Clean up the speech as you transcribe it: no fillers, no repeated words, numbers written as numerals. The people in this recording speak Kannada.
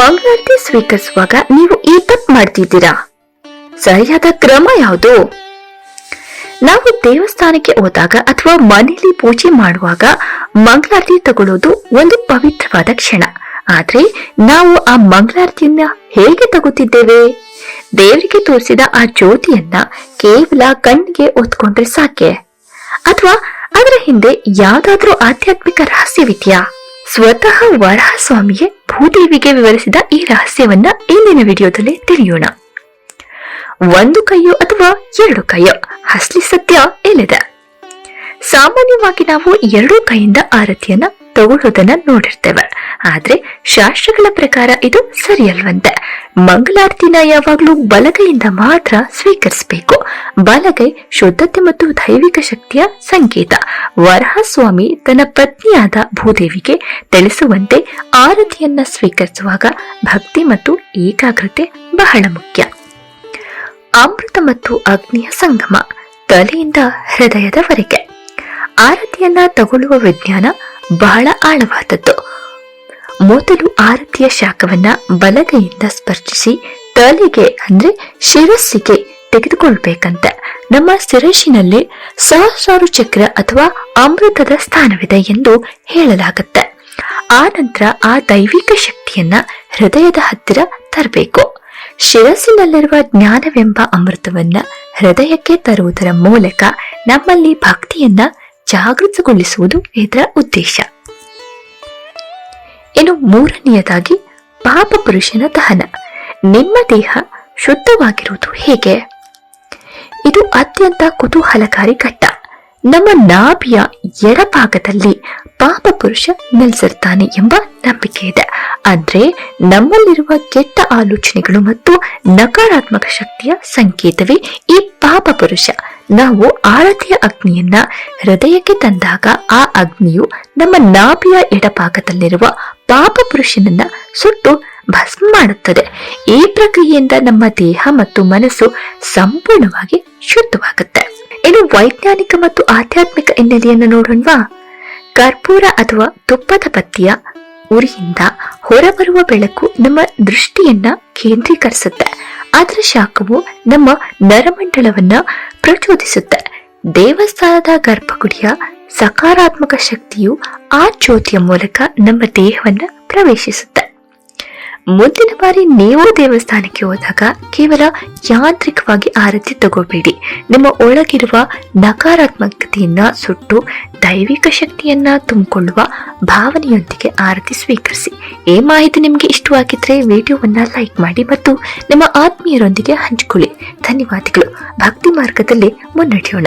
ಮಂಗಳಾರತಿ ಸ್ವೀಕರಿಸುವಾಗ ನೀವು ಈ ತಪ್ಪು ಮಾಡ್ತಿದ್ದೀರಾ? ಸರಿಯಾದ ಕ್ರಮ ಯಾವುದು? ನಾವು ದೇವಸ್ಥಾನಕ್ಕೆ ಹೋದಾಗ ಅಥವಾ ಮನೆಯಲ್ಲಿ ಪೂಜೆ ಮಾಡುವಾಗ ಮಂಗಳಾರತಿ ತಗೊಳ್ಳೋದು ಒಂದು ಪವಿತ್ರವಾದ ಕ್ಷಣ. ಆದ್ರೆ ನಾವು ಆ ಮಂಗಳಾರತಿಯನ್ನ ಹೇಗೆ ತಗೋತಿದ್ದೇವೆ? ದೇವರಿಗೆ ತೋರಿಸಿದ ಆ ಜ್ಯೋತಿಯನ್ನ ಕೇವಲ ಕಣ್ಣಿಗೆ ಒತ್ಕೊಂಡ್ರೆ ಸಾಕೆ, ಅಥವಾ ಅದರ ಹಿಂದೆ ಯಾವ್ದಾದ್ರೂ ಆಧ್ಯಾತ್ಮಿಕ ರಹಸ್ಯವಿದೆಯಾ? ಸ್ವತಃ ವರಹ ಸ್ವಾಮಿಯೇ ಭೂದೇವಿಗೆ ವಿವರಿಸಿದ ಈ ರಹಸ್ಯವನ್ನ ಇಂದಿನ ವಿಡಿಯೋದಲ್ಲಿ ತಿಳಿಯೋಣ. ಒಂದು ಕೈಯೋ ಅಥವಾ ಎರಡು ಕೈಯೋ, ಅಸಲಿ ಸತ್ಯ ಎಲ್ಲಿದೆ? ಸಾಮಾನ್ಯವಾಗಿ ನಾವು ಎರಡೂ ಕೈಯಿಂದ ಆರತಿಯನ್ನ ತಗೊಳ್ಳೋದನ್ನ ನೋಡಿರ್ತೇವೆ. ಆದ್ರೆ ಶಾಸ್ತ್ರಗಳ ಪ್ರಕಾರ ಇದು ಸರಿಯಲ್ವಂತೆ. ಮಂಗಳಾರತಿನ ಯಾವಾಗ್ಲೂ ಬಲಗೈಯಿಂದ ಮಾತ್ರ ಸ್ವೀಕರಿಸಬೇಕು. ಬಲಗೈ ಶುದ್ಧತೆ ಮತ್ತು ದೈವಿಕ ಶಕ್ತಿಯ ಸಂಕೇತ. ವರಹ ಸ್ವಾಮಿ ತನ್ನ ಪತ್ನಿಯಾದ ಭೂದೇವಿಗೆ ತಿಳಿಸುವಂತೆ ಆರತಿಯನ್ನ ಸ್ವೀಕರಿಸುವಾಗ ಭಕ್ತಿ ಮತ್ತು ಏಕಾಗ್ರತೆ ಬಹಳ ಮುಖ್ಯ. ಅಮೃತ ಮತ್ತು ಅಗ್ನಿಯ ಸಂಗಮ, ತಲೆಯಿಂದ ಹೃದಯದವರೆಗೆ. ಆರತಿಯನ್ನ ತಗೊಳ್ಳುವ ವಿಜ್ಞಾನ ಬಹಳ ಆಳವಾದದ್ದು. ಮೊದಲು ಆರತಿಯ ಶಾಖವನ್ನ ಬಲಗೈಯಿಂದ ಸ್ಪರ್ಶಿಸಿ ತಲೆಗೆ ಅಂದ್ರೆ ಶಿರಸ್ಸಿಗೆ ತೆಗೆದುಕೊಳ್ಬೇಕಂತೆ. ನಮ್ಮ ಶಿರಸ್ಸಿನಲ್ಲಿ ಸಹಸ್ರಾರು ಚಕ್ರ ಅಥವಾ ಅಮೃತದ ಸ್ಥಾನವಿದೆ ಎಂದು ಹೇಳಲಾಗುತ್ತೆ. ಆ ನಂತರ ಆ ದೈವಿಕ ಶಕ್ತಿಯನ್ನ ಹೃದಯದ ಹತ್ತಿರ ತರಬೇಕು. ಶಿರಸ್ಸಿನಲ್ಲಿರುವ ಜ್ಞಾನವೆಂಬ ಅಮೃತವನ್ನ ಹೃದಯಕ್ಕೆ ತರುವುದರ ಮೂಲಕ ನಮ್ಮಲ್ಲಿ ಭಕ್ತಿಯನ್ನ ಜಾಗೃತಗೊಳಿಸುವುದು ಇದರ ಉದ್ದೇಶ. ಇನ್ನು ಮೂರನೆಯದಾಗಿ ಪಾಪ ಪುರುಷನ ದಹನ. ನಿಮ್ಮ ದೇಹ ಶುದ್ಧವಾಗಿರುವುದು ಹೇಗೆ? ಇದು ಅತ್ಯಂತ ಕುತೂಹಲಕಾರಿ ಘಟ್ಟ. ನಮ್ಮ ನಾಭಿಯ ಎಡಭಾಗದಲ್ಲಿ ಪಾಪ ಪುರುಷ ನೆಲೆಸಿರ್ತಾನೆ ಎಂಬ ನಂಬಿಕೆ ಇದೆ. ಅಂದ್ರೆ ನಮ್ಮಲ್ಲಿರುವ ಕೆಟ್ಟ ಆಲೋಚನೆಗಳು ಮತ್ತು ನಕಾರಾತ್ಮಕ ಶಕ್ತಿಯ ಸಂಕೇತವೇ ಈ ಪಾಪ ಪುರುಷ. ನಾವು ಆರತಿಯ ಅಗ್ನಿಯನ್ನ ಹೃದಯಕ್ಕೆ ತಂದಾಗ ಆ ಅಗ್ನಿಯು ನಮ್ಮ ನಾಭಿಯ ಎಡಭಾಗದಲ್ಲಿರುವ ಪಾಪ ಪುರುಷನನ್ನ ಸುಟ್ಟು ಭಸ್ಮ ಮಾಡುತ್ತದೆ. ಈ ಪ್ರಕ್ರಿಯೆಯಿಂದ ನಮ್ಮ ದೇಹ ಮತ್ತು ಮನಸ್ಸು ಸಂಪೂರ್ಣವಾಗಿ ಶುದ್ಧವಾಗುತ್ತೆ. ಇನ್ನು ವೈಜ್ಞಾನಿಕ ಮತ್ತು ಆಧ್ಯಾತ್ಮಿಕ ಹಿನ್ನೆಲೆಯನ್ನು ನೋಡೋಣವಾ? ಕರ್ಪೂರ ಅಥವಾ ತುಪ್ಪದ ಬತ್ತಿಯ ಉರಿಯಿಂದ ಹೊರಬರುವ ಬೆಳಕು ನಮ್ಮ ದೃಷ್ಟಿಯನ್ನ ಕೇಂದ್ರೀಕರಿಸುತ್ತೆ. ಅದರ ಶಾಖವು ನಮ್ಮ ನರಮಂಡಲವನ್ನ ಪ್ರಚೋದಿಸುತ್ತೆ. ದೇವಸ್ಥಾನದ ಗರ್ಭಗುಡಿಯ ಸಕಾರಾತ್ಮಕ ಶಕ್ತಿಯು ಆ ಜ್ಯೋತಿಯ ಮೂಲಕ ನಮ್ಮ ದೇಹವನ್ನ ಪ್ರವೇಶಿಸುತ್ತೆ. ಮುಂದಿನ ಬಾರಿ ನೀವು ದೇವಸ್ಥಾನಕ್ಕೆ ಹೋದಾಗ ಕೇವಲ ಯಾಂತ್ರಿಕವಾಗಿ ಆರತಿ ತಗೋಬೇಡಿ. ನಿಮ್ಮ ಒಳಗಿರುವ ನಕಾರಾತ್ಮಕತೆಯನ್ನ ಸುಟ್ಟು ದೈವಿಕ ಶಕ್ತಿಯನ್ನ ತುಂಬಿಕೊಳ್ಳುವ ಭಾವನೆಯೊಂದಿಗೆ ಆರತಿ ಸ್ವೀಕರಿಸಿ. ಈ ಮಾಹಿತಿ ನಿಮಗೆ ಇಷ್ಟವಾಗಿದ್ರೆ ವಿಡಿಯೋವನ್ನ ಲೈಕ್ ಮಾಡಿ ಮತ್ತು ನಿಮ್ಮ ಆತ್ಮೀಯರೊಂದಿಗೆ ಹಂಚಿಕೊಳ್ಳಿ. ಧನ್ಯವಾದಗಳು. ಭಕ್ತಿ ಮಾರ್ಗದಲ್ಲಿ ಮುನ್ನಡೆಯೋಣ.